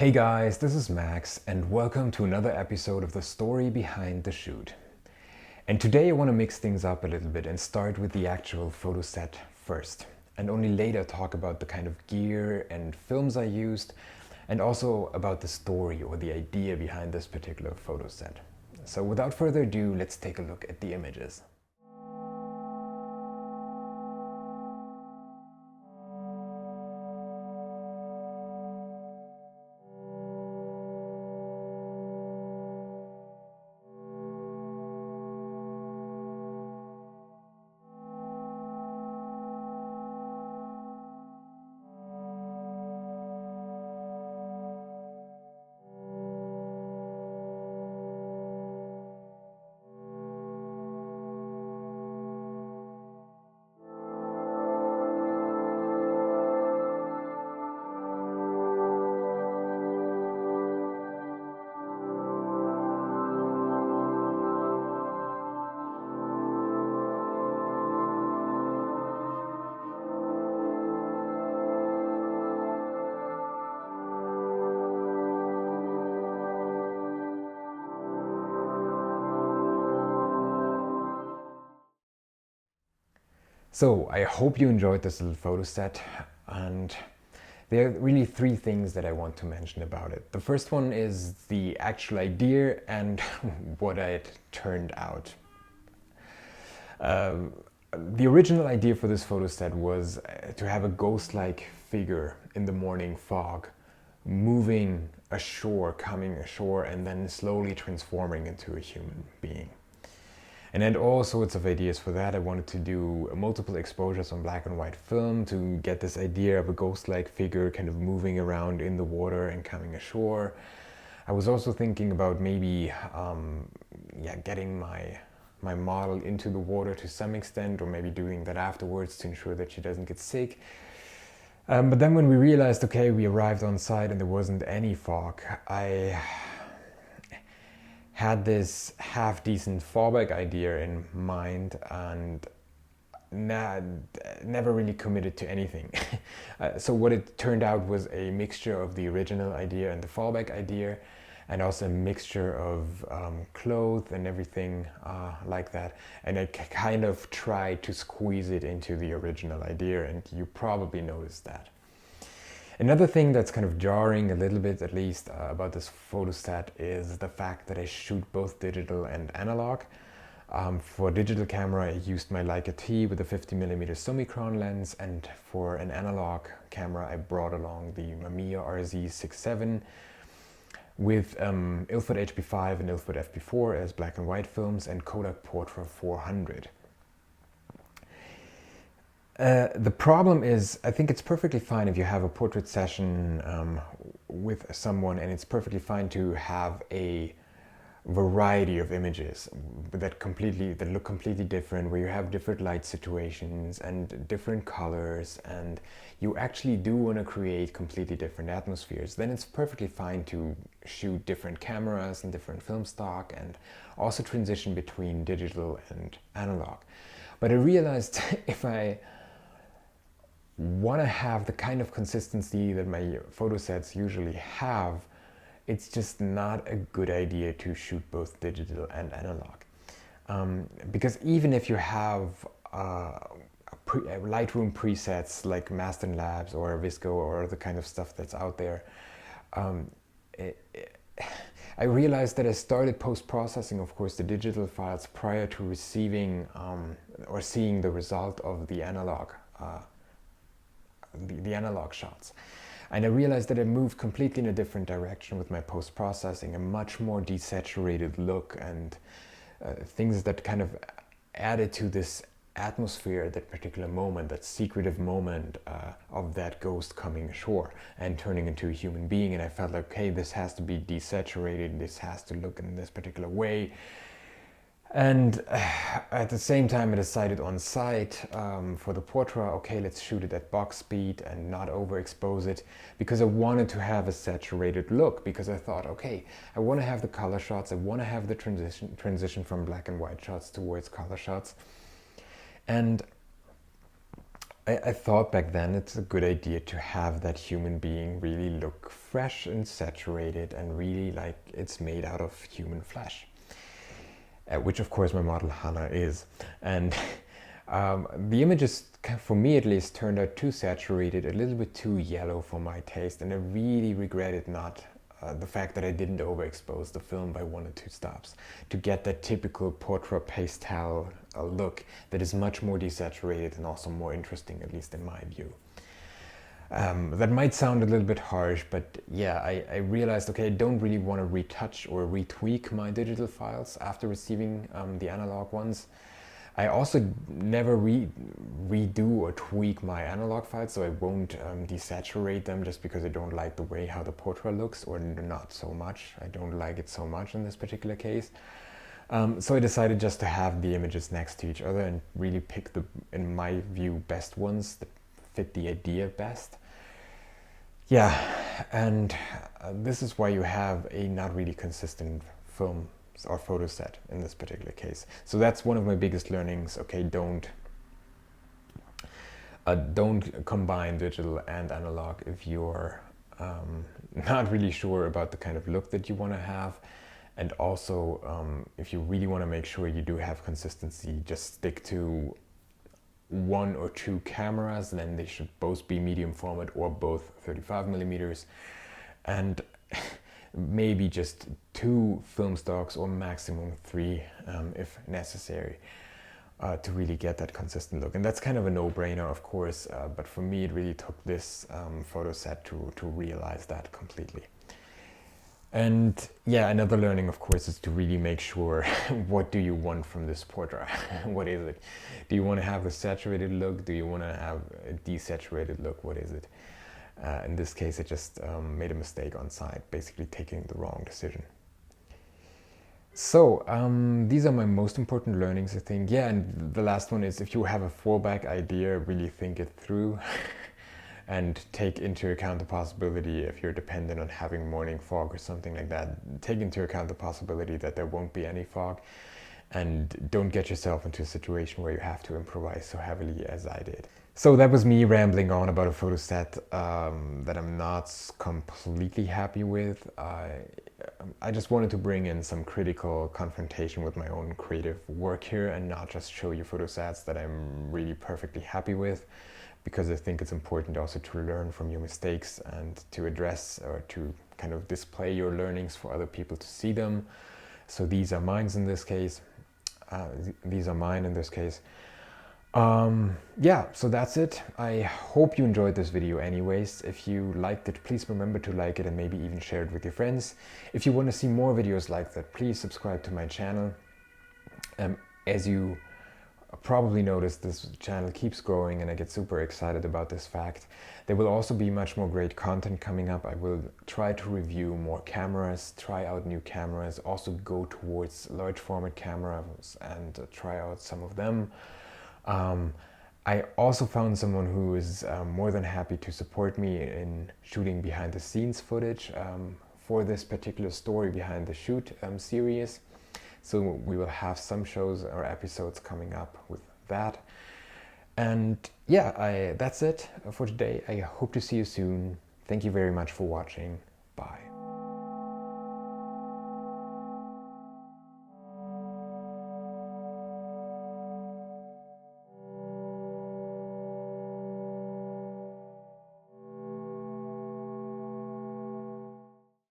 Hey guys, this is Max and welcome to another episode of the story behind the shoot. And today I want to mix things up a little bit and start with the actual photo set first, and only later talk about the kind of gear and films I used, and also about the story or the idea behind this particular photo set. So without further ado, let's take a look at the images. So I hope you enjoyed this little photo set, and there are really three things that I want to mention about it. The first one is the actual idea and what it turned out. The original idea for this photo set was to have a ghost-like figure in the morning fog, moving ashore, coming ashore, and then slowly transforming into a human being. And I had all sorts of ideas for that. I wanted to do multiple exposures on black and white film to get this idea of a ghost-like figure kind of moving around in the water and coming ashore. I was also thinking about maybe getting my model into the water to some extent, or maybe doing that afterwards to ensure that she doesn't get sick. But then when we realized, okay, we arrived on site and there wasn't any fog, I had this half-decent fallback idea in mind and never really committed to anything. So what it turned out was a mixture of the original idea and the fallback idea, and also a mixture of clothes and everything like that. And I kind of tried to squeeze it into the original idea, and you probably noticed that. Another thing that's kind of jarring a little bit, at least, about this photo set is the fact that I shoot both digital and analog. For digital camera, I used my Leica T with a 50mm Summicron lens, and for an analog camera, I brought along the Mamiya RZ67 with Ilford HP5 and Ilford FP4 as black and white films, and Kodak Portra 400. The problem is, I think it's perfectly fine if you have a portrait session with someone, and it's perfectly fine to have a variety of images that look completely different, where you have different light situations and different colors, and you actually do want to create completely different atmospheres. Then it's perfectly fine to shoot different cameras and different film stock, and also transition between digital and analog. But I realized if I want to have the kind of consistency that my photo sets usually have, it's just not a good idea to shoot both digital and analog. Because even if you have Lightroom presets like Master Labs or Visco or the kind of stuff that's out there, I realized that I started post-processing, of course, the digital files prior to receiving or seeing the result of the analog the analog shots. And I realized that I moved completely in a different direction with my post-processing, a much more desaturated look, and things that kind of added to this atmosphere at that particular moment, that secretive moment of that ghost coming ashore and turning into a human being. And I felt like, okay, this has to be desaturated, this has to look in this particular way. And at the same time, I decided on site for the Portra, okay, let's shoot it at box speed and not overexpose it, because I wanted to have a saturated look, because I thought, okay, I want to have the color shots, I want to have the transition from black and white shots towards color shots. And I thought back then it's a good idea to have that human being really look fresh and saturated and really like it's made out of human flesh. Which of course my model Hannah is. And the images, for me at least, turned out too saturated, a little bit too yellow for my taste, and I really regretted not the fact that I didn't overexpose the film by 1 or 2 stops to get that typical Portra pastel look that is much more desaturated and also more interesting, at least in my view. That might sound a little bit harsh, but yeah, I realized, okay, I don't really want to retouch or retweak my digital files after receiving the analog ones. I also never redo or tweak my analog files, so I won't desaturate them just because I don't like the way how the Portra looks, or not so much. I don't like it so much in this particular case. So I decided just to have the images next to each other and really pick the, in my view, best ones that fit the idea best. Yeah, and this is why you have a not really consistent film or photo set in this particular case. So that's one of my biggest learnings. Okay, don't combine digital and analog if you're not really sure about the kind of look that you want to have. And also, if you really want to make sure you do have consistency, just stick to 1 or 2 cameras, and then they should both be medium format or both 35 millimeters. And maybe just 2 film stocks or maximum 3 if necessary to really get that consistent look. And that's kind of a no-brainer, of course, but for me it really took this photo set to realize that completely. And yeah, another learning, of course, is to really make sure what do you want from this Portra? What is it? Do you want to have a saturated look? Do you want to have a desaturated look? What is it? In this case, I just made a mistake on site, basically taking the wrong decision. So these are my most important learnings, I think. Yeah, and the last one is, if you have a fallback idea, really think it through and take into account the possibility, if you're dependent on having morning fog or something like that, take into account the possibility that there won't be any fog, and don't get yourself into a situation where you have to improvise so heavily as I did. So that was me rambling on about a photo set that I'm not completely happy with. I just wanted to bring in some critical confrontation with my own creative work here and not just show you photo sets that I'm really perfectly happy with, because I think it's important also to learn from your mistakes and to address or to kind of display your learnings for other people to see them. So these are mine in this case. Yeah, so that's it. I hope you enjoyed this video anyways. If you liked it, please remember to like it and maybe even share it with your friends. If you want to see more videos like that, please subscribe to my channel. As you probably noticed, this channel keeps growing and I get super excited about this fact. There will also be much more great content coming up. I will try to review more cameras, try out new cameras, also go towards large format cameras and try out some of them. I also found someone who is more than happy to support me in shooting behind the scenes footage for this particular story behind the shoot series. So we will have some shows or episodes coming up with that. And yeah, that's it for today. I hope to see you soon. Thank you very much for watching. Bye.